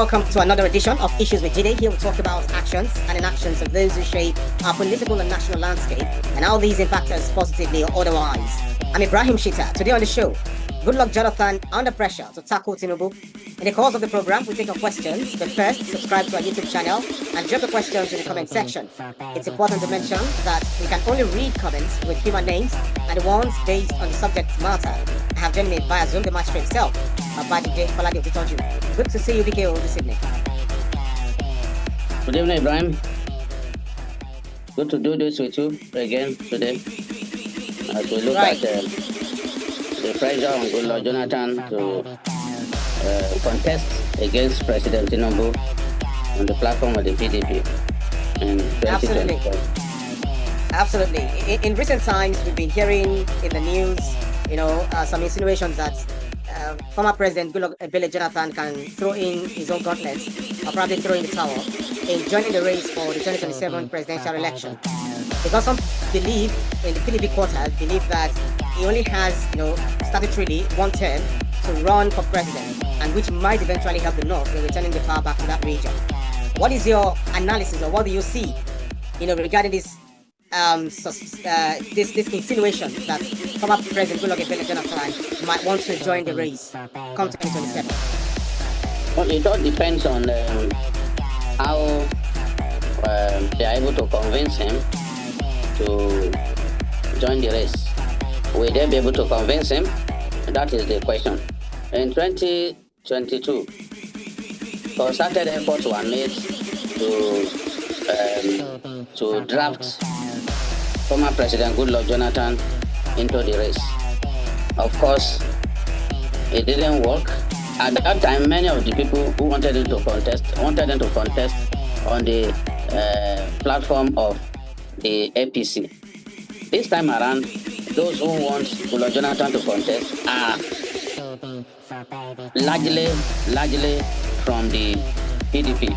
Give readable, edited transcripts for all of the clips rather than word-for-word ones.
welcome to another edition of Issues with Jide. Here we talk about actions and inactions of those who shape our political and national landscape and how these impact us positively or otherwise. I'm Ibrahim Shita. Today on the show, Goodluck Jonathan under pressure to tackle Tinubu. In the course of the program, we take our questions, but first, subscribe to our YouTube channel and drop the questions in the comment section. It's important to mention that we can only read comments with human names and the ones based on the subject matter. I have joined me via Zoom, the master himself, Babajide Falade Otitoju. Good to see you, BKO, this evening. Good evening, Ibrahim. Good to do this with you again today. As we look at the pressure on Goodluck Jonathan to contest against President Tinubu on the platform of the PDP in 2024. Absolutely. In recent times, we've been hearing in the news, some insinuations that former President Goodluck Jonathan can throw in his own gauntlet or probably throw in the towel in joining the race for the 2027 presidential election. Because some believe, in the PDP quarter, believe that he only has, statutorily one term to run for president, and which might eventually help the North in returning the power back to that region. What is your analysis, or what do you see, regarding this this insinuation that former President Goodluck Jonathan might want to join the race come 2027? Well, it all depends on how they are able to convince him to join the race. Will they be able to convince him? That is the question. In 2022, concerted efforts were made to draft former President Goodluck Jonathan into the race. Of course, it didn't work. At that time, many of the people who wanted him to contest on the platform of the APC. This time around, those who want Goodluck Jonathan to contest are largely from the PDP.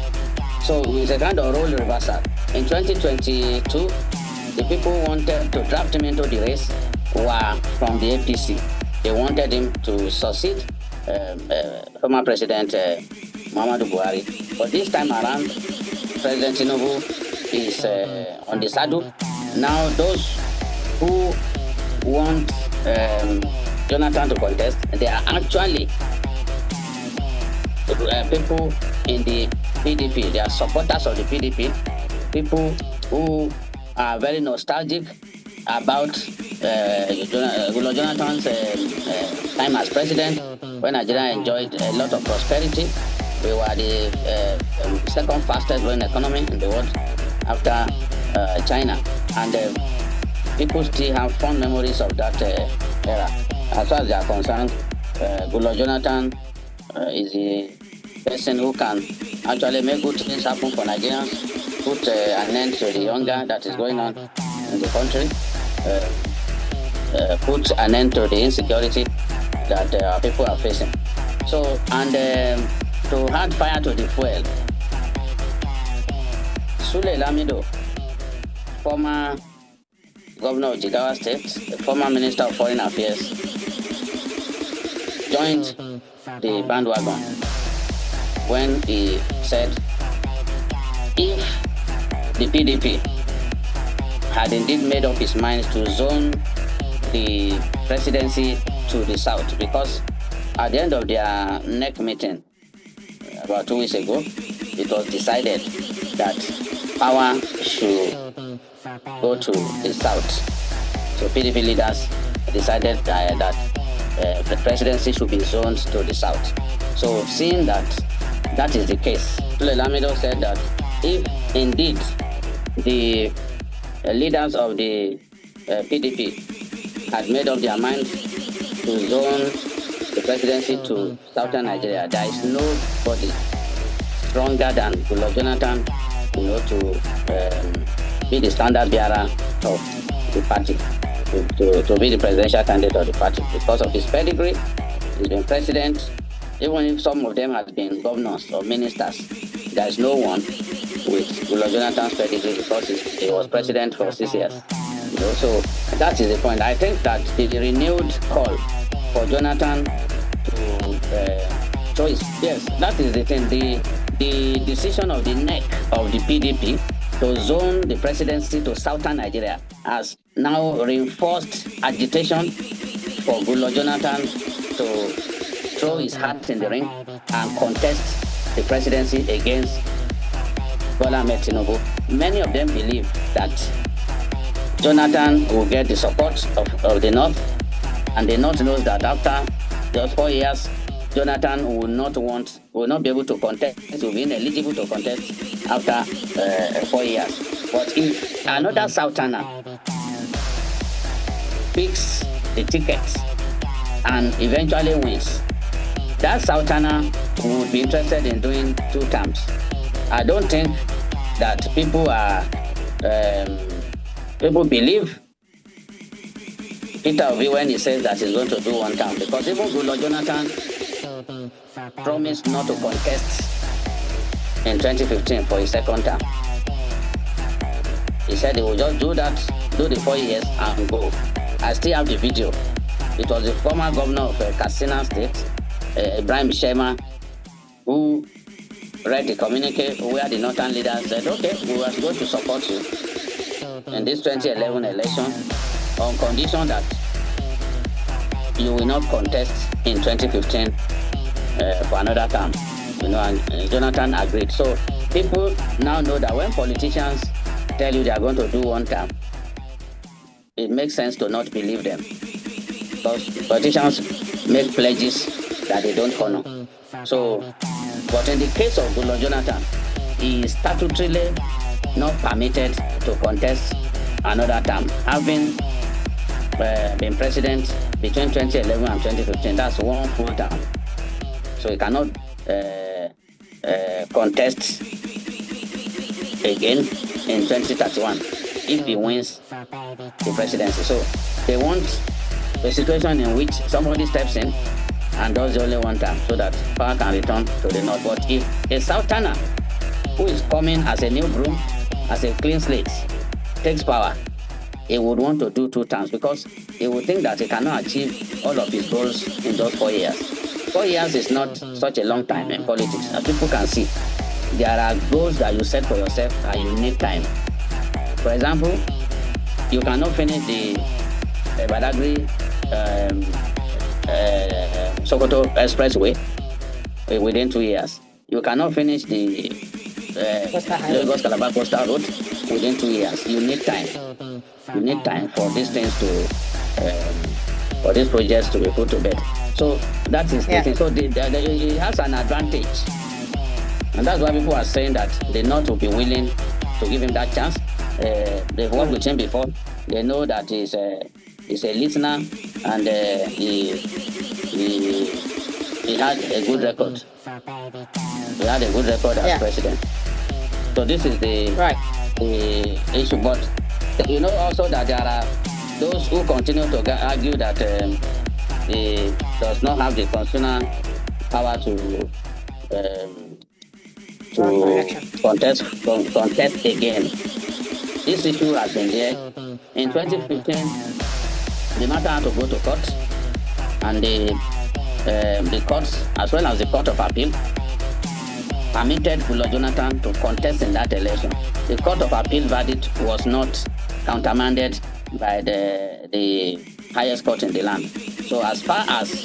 So it's a kind of role reversal. In 2022, the people who wanted to draft him into the race were from the APC. They wanted him to succeed former President Muhammadu Buhari. But this time around, President Tinubu is on the saddle. Now those who want Jonathan to contest, they are actually people in the PDP. They are supporters of the PDP, people who are very nostalgic about Goodluck Jonathan's time as president, when Nigeria enjoyed a lot of prosperity. We were the second fastest growing economy in the world after China, and people still have fond memories of that era. As far as they are concerned, Goodluck Jonathan is the person who can actually make good things happen for Nigerians, put an end to the hunger that is going on in the country, put an end to the insecurity that our people are facing. So, and to add fire to the fuel, Sule Lamido, former governor of Jigawa State, former Minister of Foreign Affairs, joined the bandwagon when he said if the PDP had indeed made up his mind to zone the presidency to the south, because at the end of their NEC meeting about 2 weeks ago, it was decided that power should go to the south. So PDP leaders decided that the presidency should be zoned to the south. So seeing that that is the case, Sule Lamido said that if indeed the leaders of the PDP had made up their minds to zone the presidency to southern Nigeria, there is nobody stronger than Goodluck Jonathan, to be the standard bearer of the party, to be the presidential candidate of the party. Because of his pedigree, he's been president. Even if some of them have been governors or ministers, there is no one with Goodluck Jonathan's pedigree, because he was president for 6 years. So that is the point. I think that the renewed call for Jonathan to choice, yes, that is the thing. the decision of the neck of the PDP to zone the presidency to southern Nigeria has now reinforced agitation for Goodluck Jonathan to throw his hat in the ring and contest the presidency against Bola Ahmed Tinubu. Many of them believe that Jonathan will get the support of the North, and the North knows that after just 4 years, Jonathan will not be able to contest, will be ineligible to contest after 4 years. But if another Southerner picks the ticket and eventually wins, that Southerner would be interested in doing 2 terms. I don't think that people believe Peter Obi when he says that he's going to do 1 term, because even Goodluck Jonathan promised not to contest in 2015 for his 2nd term. He said he will just do the 4 years and go. I still have the video. It was the former governor of Katsina State, Ibrahim Shema, who read the communique where the northern leaders said, okay, we are going to support you in this 2011 election on condition that you will not contest in 2015 for another term. And Jonathan agreed. So people now know that when politicians tell you they are going to do 1 term, it makes sense to not believe them, because politicians make pledges that they don't honor. So, but in the case of Goodluck Jonathan, he is statutorily not permitted to contest another term, having been president between 2011 and 2015. That's 1 full term. So he cannot contest again in 2031 if he wins the presidency. So they want a situation in which somebody steps in and does the only 1 term so that power can return to the North. But if a Southerner who is coming as a new broom, as a clean slate, takes power, he would want to do 2 terms, because he would think that he cannot achieve all of his goals in just 4 years. 4 years is not such a long time in politics. As people can see, there are goals that you set for yourself and you need time. For example, you cannot finish the Badagry Sokoto Expressway within 2 years. You cannot finish the Lagos Calabar Coastal Road within 2 years. You need time. You need time for these things for these projects to be put to bed. So that is the thing. So it has an advantage, and that's why people are saying that the North will be willing to give him that chance. They've worked with him before. They know that he's a listener, and he had a good record. He had a good record as president. So this is the issue. But also that there are those who continue to argue that he does not have the constitutional power to contest again. This issue has been there. In 2015, the matter had to go to court, and the courts, as well as the Court of Appeal, permitted Goodluck Jonathan to contest in that election. The Court of Appeal verdict was not countermanded by the highest court in the land. So as far as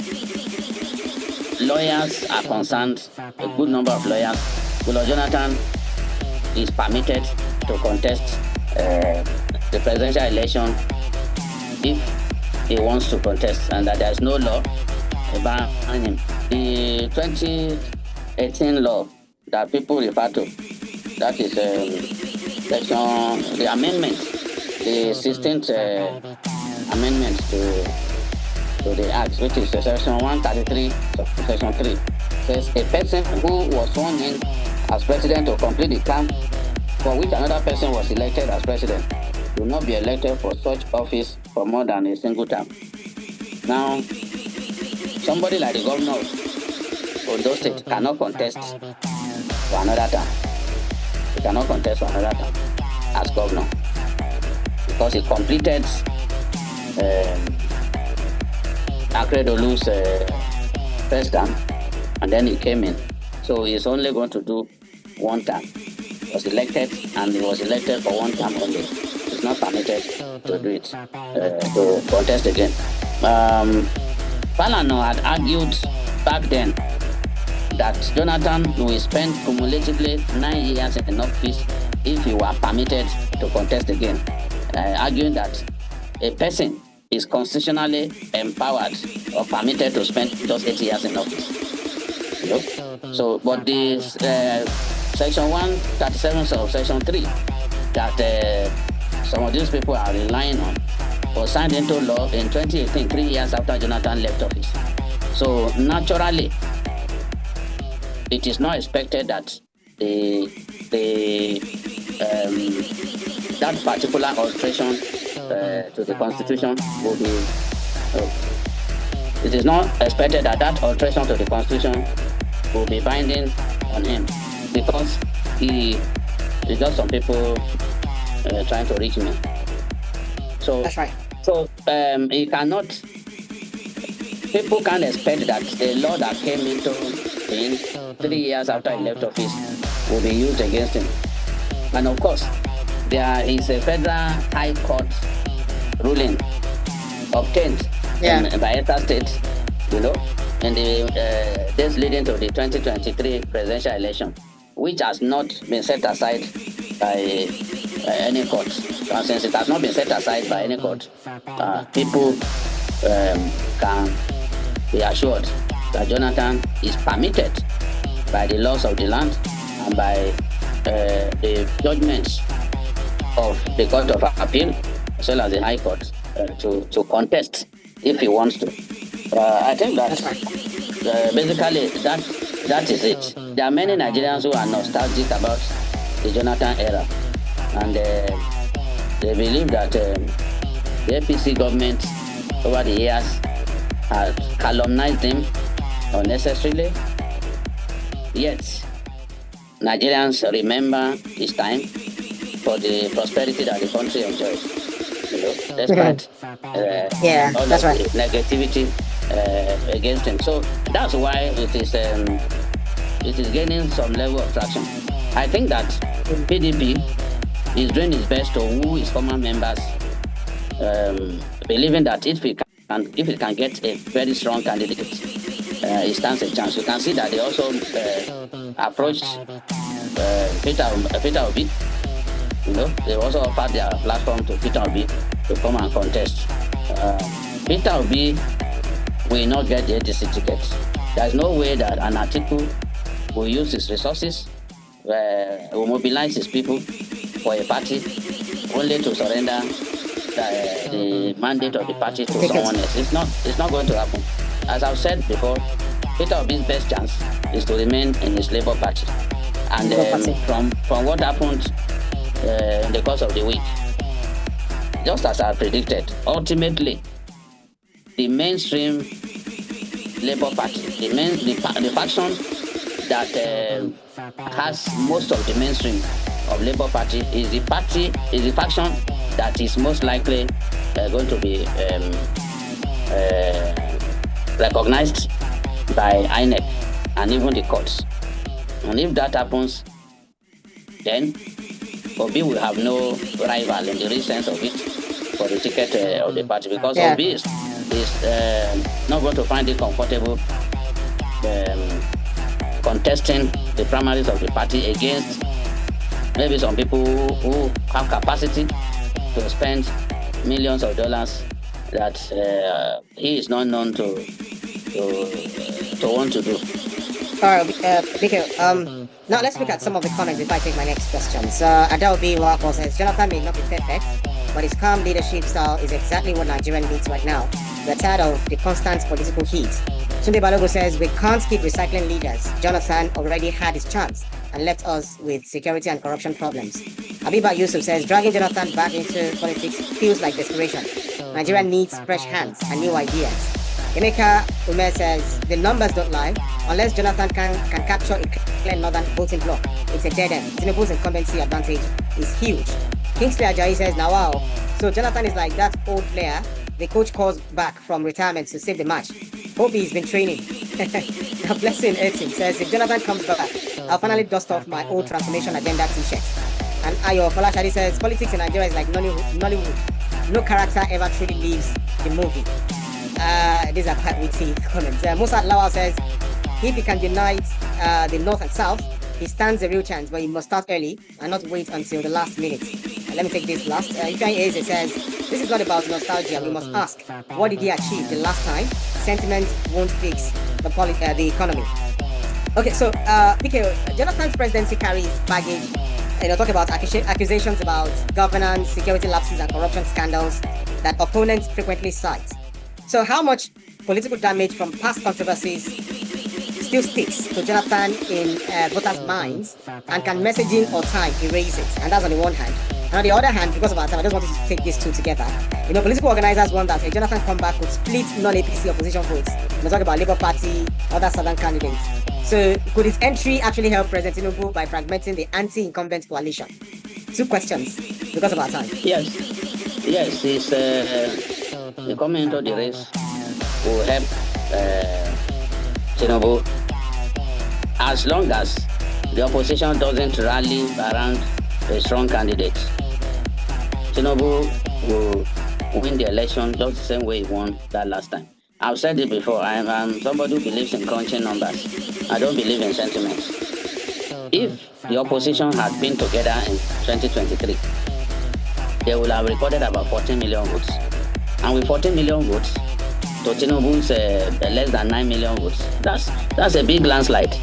lawyers are concerned, a good number of lawyers, Goodluck Jonathan is permitted to contest the presidential election if he wants to contest, and that there is no law banning him. The 2018 law that people refer to, that is the amendment, the 16th amendment to the Act, which is section 133, section 3, says a person who was sworn in as president to complete the term for which another person was elected as president will not be elected for such office for more than a single term. Now, somebody like the governor of Ondo State cannot contest for another term. He cannot contest for another term as governor because he completed Akredolu's first term, and then he came in. So he's only going to do one term. Was elected, and he was elected for one term only. It's not permitted to do it, to contest again. Falana had argued back then that Jonathan will spend cumulatively 9 years in office if he were permitted to contest again, arguing that a person is constitutionally empowered or permitted to spend just 8 years in office. You know? So, but this Section 137 of Section 3 that some of these people are relying on was signed into law in 2018, 3 years after Jonathan left office. So naturally, it is not expected that that particular alteration to the Constitution will be. It is not expected that that alteration to the Constitution will be binding on him, because he got some people trying to reach me. So that's right. So he cannot. People can't expect that a law that came into being 3 years after he left office will be used against him. And of course, there is a federal high court ruling obtained by Utah State, you know, in the days leading to the 2023 presidential election, which has not been set aside by any court. And since it has not been set aside by any court, people can be assured that Jonathan is permitted by the laws of the land and by the judgments of the Court of Appeal as well as the High Court to contest if he wants to. I think that basically that is it. There are many Nigerians who are nostalgic about the Jonathan era, and they believe that the APC government over the years has calumniated him unnecessarily. Yet, Nigerians remember his time for the prosperity that the country enjoyed. You know, despite all that's right. the negativity against him. So that's why it is gaining some level of traction. I think that PDP is doing its best to woo its former members, believing that if it can get a very strong candidate, it stands a chance. You can see that they also approached Peter Obi. You know, they also offered their platform to Peter Obi to come and contest. Peter Obi will not get the ADC ticket. There's no way that an Atiku will use his resources, will mobilize his people for a party, only to surrender the mandate of the party to someone else. It's not going to happen. As I've said before, Peter Obi's best chance is to remain in his Labour Party. And from what happened in the course of the week, just as I predicted, ultimately the mainstream Labour Party, the faction that has most of the mainstream of Labour Party is the faction that is most likely going to be recognized by INEC and even the courts. And if that happens, then Obi will have no rival in the real sense of it for the ticket of the party, because Obi is not going to find it comfortable contesting the primaries of the party against maybe some people who have capacity to spend millions of dollars that he is not known to want to do. All right, Biko, now let's look at some of the comments before I take my next question. So Adele B. Walker says, Jonathan may not be perfect, but his calm leadership style is exactly what Nigeria needs right now. We're tired of the constant political heat. Tunde Balogo says, we can't keep recycling leaders. Jonathan already had his chance and left us with security and corruption problems. Abiba Yusuf says, dragging Jonathan back into politics feels like desperation. Nigeria needs fresh hands and new ideas. Emeka Ume says, the numbers don't lie. Unless Jonathan can capture a clear northern voting bloc, it's a dead end. Tinubu's incumbency advantage is huge. Kingsley Ajayi says, now wow, so Jonathan is like that old player the coach calls back from retirement to save the match. Hope he's been training. Now Blessing 18 says, if Jonathan comes back, I'll finally dust off my old transformation agenda t-shirt. And Ayo Folashade says, politics in Nigeria is like Nollywood. No character ever truly leaves the movie. These are quite witty comments. Musad Lawal says, if he can unite the North and South, he stands a real chance, but he must start early and not wait until the last minute. Let me take this last. Ifeanyi Eze says, this is not about nostalgia. We must ask, what did he achieve the last time? Sentiment won't fix the economy. Okay, so PK, Jonathan's presidency carries baggage. Talk about accusations about governance, security lapses, and corruption scandals that opponents frequently cite. So how much political damage from past controversies still sticks to Jonathan in voters' minds, and can messaging or time erase it? And that's on the one hand. And on the other hand, because of our time, I just wanted to take these two together. Political organizers want that a Jonathan comeback could split non-APC opposition votes. We're talking about Labour Party, other southern candidates. So could his entry actually help President Tinubu by fragmenting the anti-incumbent coalition? Two questions because of our time. Yes, it's the coming into the race will help Tinubu, as long as the opposition doesn't rally around a strong candidate. Tinubu will win the election just the same way he won that last time. I've said it before, I'm somebody who believes in crunching numbers. I don't believe in sentiments. If the opposition had been together in 2023, they would have recorded about 14 million votes. And with 14 million votes, to Tinubu's less than 9 million votes, that's a big landslide.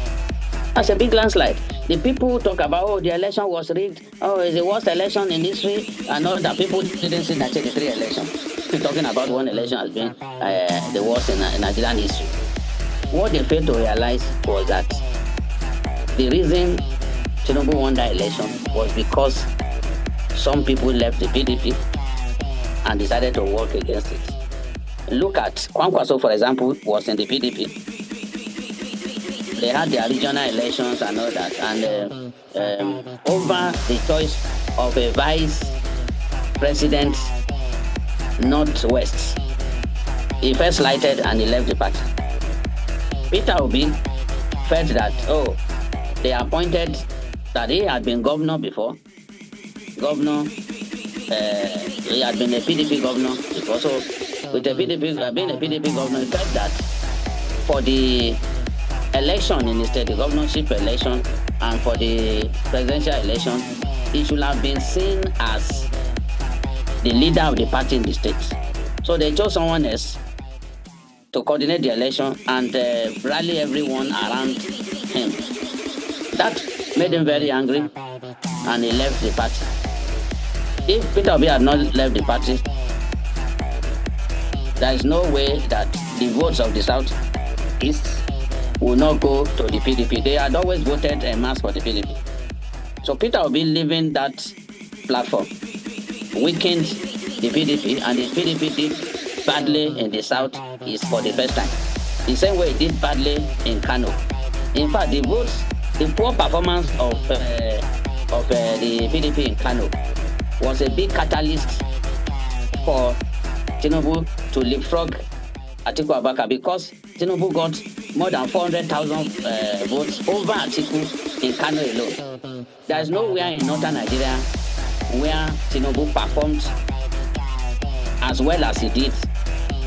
That's a big landslide. The people talk about, the election was rigged, it's the worst election in history, and all that. People didn't see 1983 election. Talking about one election has been the worst in Nigerian history. What they failed to realize was that the reason Tinubu won that election was because some people left the PDP and decided to work against it. Look at Kwankwaso, for example, was in the PDP. They had their regional elections and all that, and over the choice of a vice president Northwest, he first lighted and he left the party. Peter Obi felt that, they appointed, that he had been governor before. He had been a PDP governor before. So with the PDP, being a PDP governor, he felt that for the election in the state, the governorship election, and for the presidential election, he should have been seen as the leader of the party in the state. So they chose someone else to coordinate the election and rally everyone around him. That made him very angry, and he left the party. If Peter Obi had not left the party, there is no way that the votes of the Southeast will not go to the PDP. They had always voted en masse for the PDP. So Peter Obi leaving that platform weakened the PDP, and the PDP did badly in the South is for the first time. The same way it did badly in Kano. In fact, the poor performance of the PDP in Kano was a big catalyst for Tinubu to leapfrog Atiku Abubakar, because Tinubu got more than 400,000 votes over Atiku in Kano alone. There is nowhere in northern Nigeria where Tinubu performed as well as he did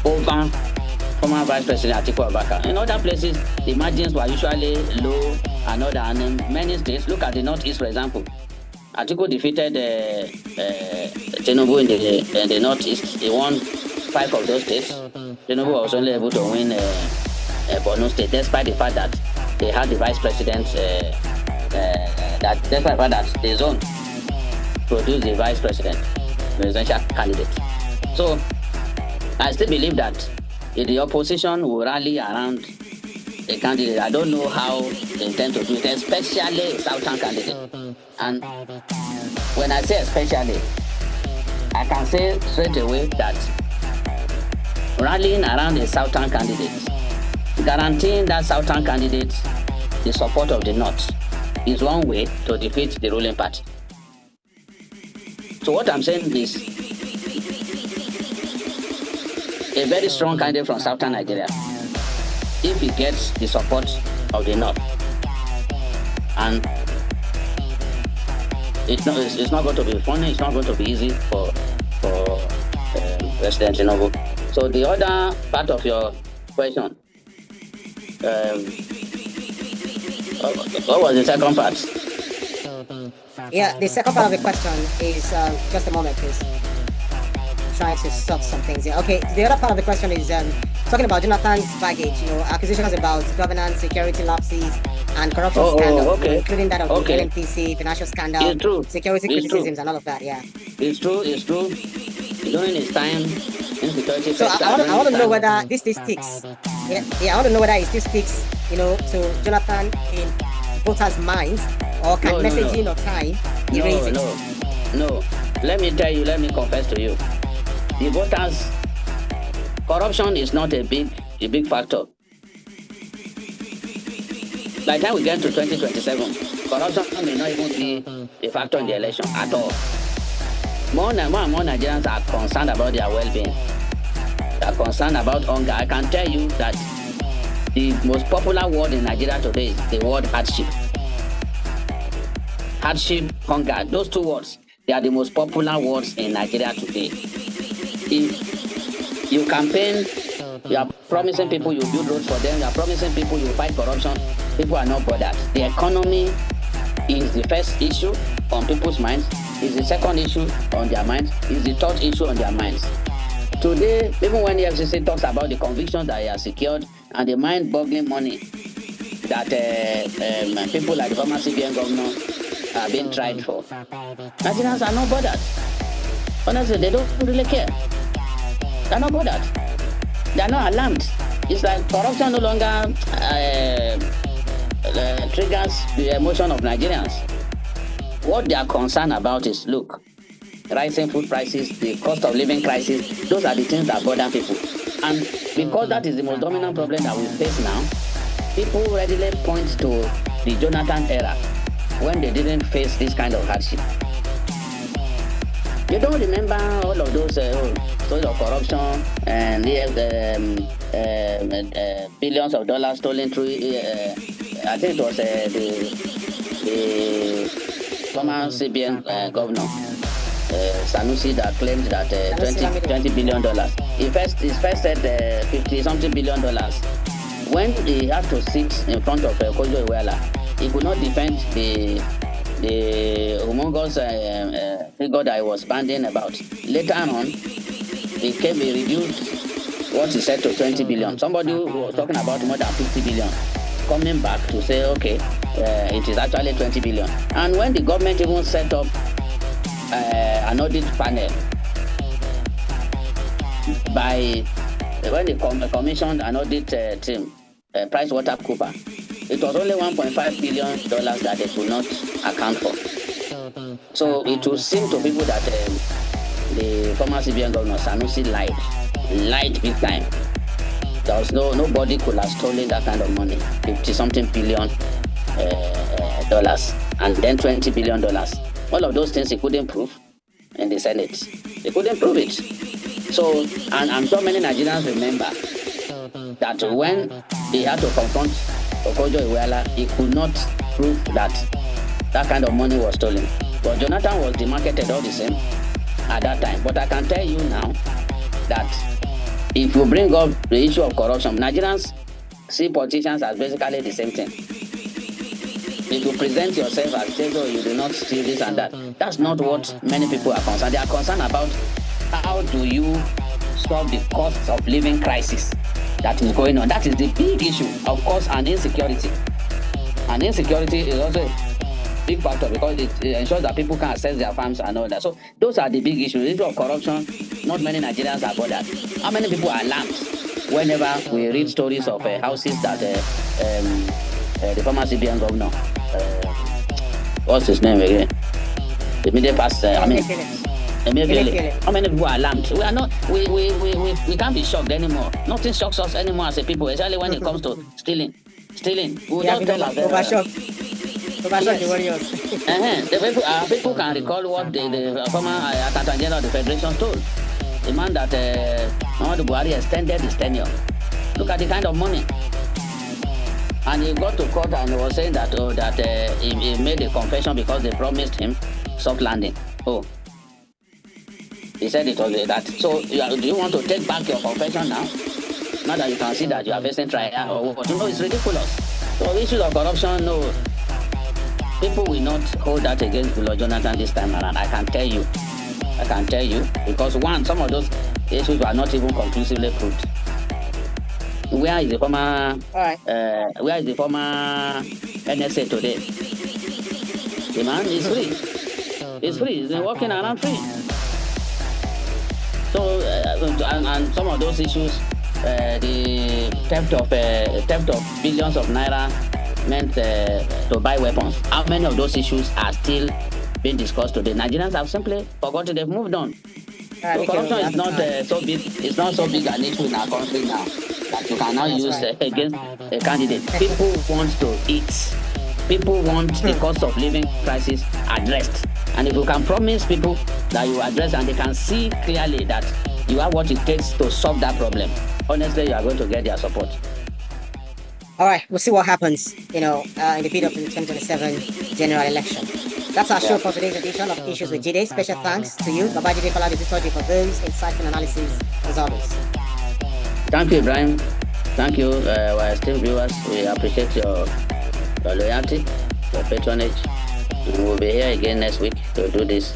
over former Vice President Atiku Abubakar. In other places, the margins were usually low and other. And in many states, look at the Northeast, for example. Atiku defeated Tinubu in the Northeast. He won 5 of those states. Tinubu was only able to win Borno State, despite the fact that they had the Vice President, despite the fact that the zone produced the Vice President, presidential candidate. So, I still believe that if the opposition will rally around a candidate, I don't know how they intend to do it, especially a southern candidate. And when I say especially, I can say straight away that rallying around a southern candidate, guaranteeing that southern candidate the support of the North, is one way to defeat the ruling party. So what I'm saying is, a very strong candidate from southern Nigeria, if he gets the support of the North, And it's not going to be funny. It's not going to be easy for President Tinubu. So the other part of your question, what was the second part? Yeah, the second part of the question is just a moment, please. Trying to sort some things here. Okay, the other part of the question is talking about Jonathan's baggage. Accusations about governance, security lapses, and corruption scandal, okay. Including that of the NNPC, financial scandal, It's true. security criticisms, and all of that. Yeah, it's true. During his time, insecurity. So I want to know whether this still sticks. Yeah, I want to know whether it still sticks, to Jonathan in voters' minds, or can messaging or time erase it? No. Let me confess to you. The voters, corruption is not a big factor. By the time we get to 2027, corruption may not even be a factor in the election at all. More and more Nigerians are concerned about their well-being. They are concerned about hunger. I can tell you that the most popular word in Nigeria today is the word hardship. Hardship, hunger, those two words, they are the most popular words in Nigeria today. If you campaign, you are promising people you build roads for them, you are promising people you fight corruption, people are not bothered. The economy is the first issue on people's minds, is the second issue on their minds, is the third issue on their minds. Today, even when the FCC talks about the convictions that they are secured and the mind-boggling money that people like the former CBN governor are being tried for, Nigerians are not bothered. Honestly, they don't really care. They're not bothered. They're not alarmed. It's like corruption no longer triggers the emotion of Nigerians. What they are concerned about is, look, rising food prices, the cost of living crisis, those are the things that bother people. And because that is the most dominant problem that we face now, people readily point to the Jonathan era when they didn't face this kind of hardship. You don't remember all of those stories of corruption and billions of dollars stolen through, I think it was the former CBN governor, Sanusi, that claimed that $20 billion. He first said $50-something billion. When he had to sit in front of Kojo Iweala, he could not defend the humongous figure that he was banding about. Later on, he reduced what he said to 20 billion. Somebody who was talking about more than 50 billion coming back to say, okay, it is actually 20 billion. And when the government even set up an audit panel when they commissioned an audit team, PricewaterhouseCoopers, it was only $1.5 billion that they could not account for. So it would seem to people that the former CBN governor Sanusi lied big time. There was nobody could have stolen that kind of money, 50-something billion dollars, and then $20 billion. All of those things he couldn't prove in the Senate. They couldn't prove it. So, and I'm sure many Nigerians remember that when he had to confront Okojo Iweala, he could not prove that kind of money was stolen. But Jonathan was demarcated all the same at that time. But I can tell you now that if you bring up the issue of corruption, Nigerians see politicians as basically the same thing. If you present yourself as so you do not steal this and that, that's not what many people are concerned. They are concerned about how do you solve the cost of living crisis that is going on. That is the big issue, of course, and insecurity. And insecurity is also a big factor because it ensures that people can access their farms and all that. So those are the big issues. The issue of corruption, not many Nigerians are bothered. How many people are alarmed whenever we read stories of houses that the former CBN governor, what's his name again? The immediate past, how many people are alarmed? We are not. We can't be shocked anymore. Nothing shocks us anymore as a people, especially when it comes to stealing. We don't tell us. Overshot the warriors. The people can recall what the former Accountant General of the Federation told. The man that Muhammadu Buhari extended his tenure. Look at the kind of money. And he got to court and he was saying that he made a confession because they promised him soft landing. Oh, he said it was that. So do you want to take back your confession now? Now that you can see that you are facing trial or what? No, it's ridiculous. So issues of corruption, no. People will not hold that against Goodluck Jonathan this time around. I can tell you. Because one, some of those issues were not even conclusively proved. Where is the former NSA today? The man is free. He's free. He's been walking around free. So and some of those issues, the theft of billions of naira meant to buy weapons. How many of those issues are still being discussed today? Nigerians have simply forgotten. They've moved on. So corruption is not so big. It's not so big an issue in our country now that you can now use against a candidate. People want to eat. People want the cost of living crisis addressed. And if you can promise people that you address and they can see clearly that you have what it takes to solve that problem, honestly, you are going to get their support. All right, we'll see what happens, in the build up to the 2027 general election. That's our show for today's edition of Issues with Jide. Special thanks to you, Babajide Falade, for those insightful analysis as always. Thank you, Ibrahim. Thank you, our esteemed viewers. We appreciate your loyalty, your patronage. And we'll be here again next week to do this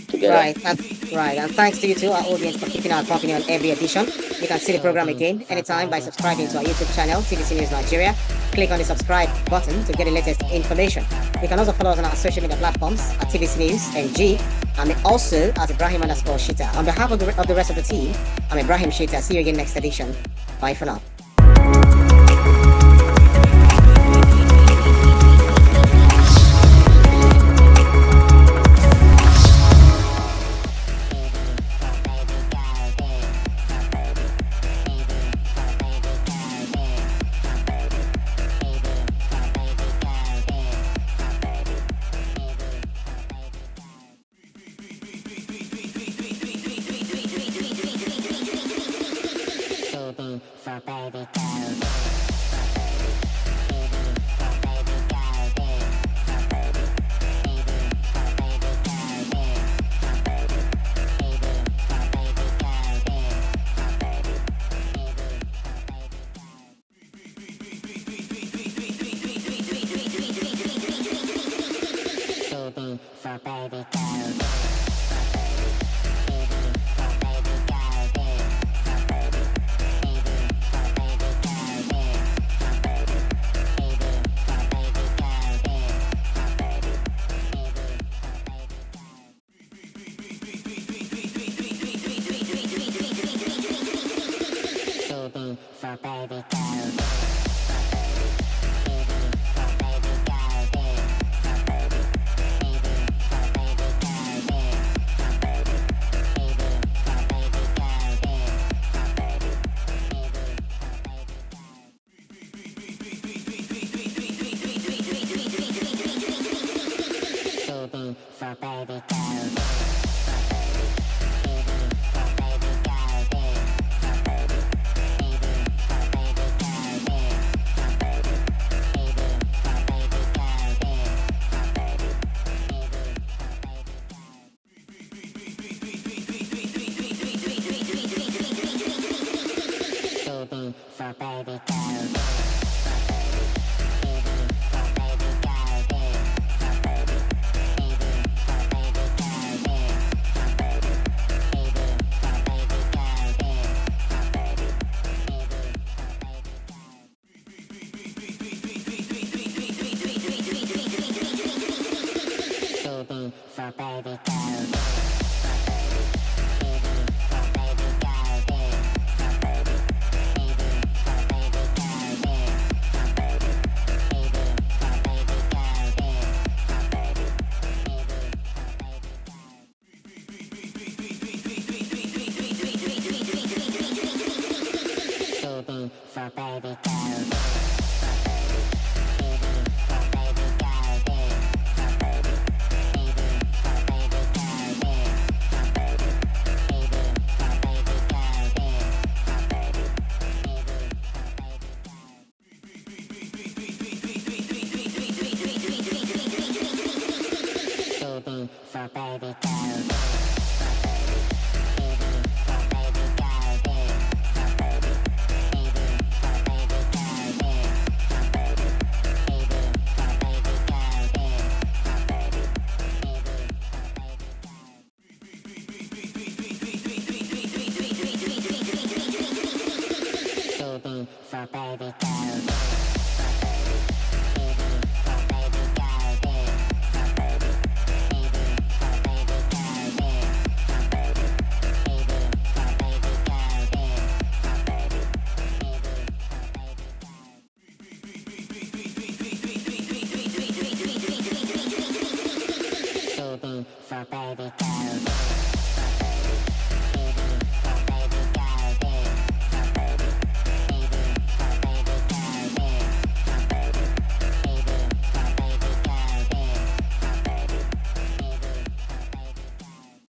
together. Right. And thanks to you too, our audience, for keeping our company on every edition. You can see the program again anytime by subscribing to our YouTube channel, TVC News Nigeria. Click on the subscribe button to get the latest information. You can also follow us on our social media platforms at TVC News NG and also at Ibrahim_Shita. On behalf of the rest of the team, I'm Ibrahim Shita. See you again next edition. Bye for now.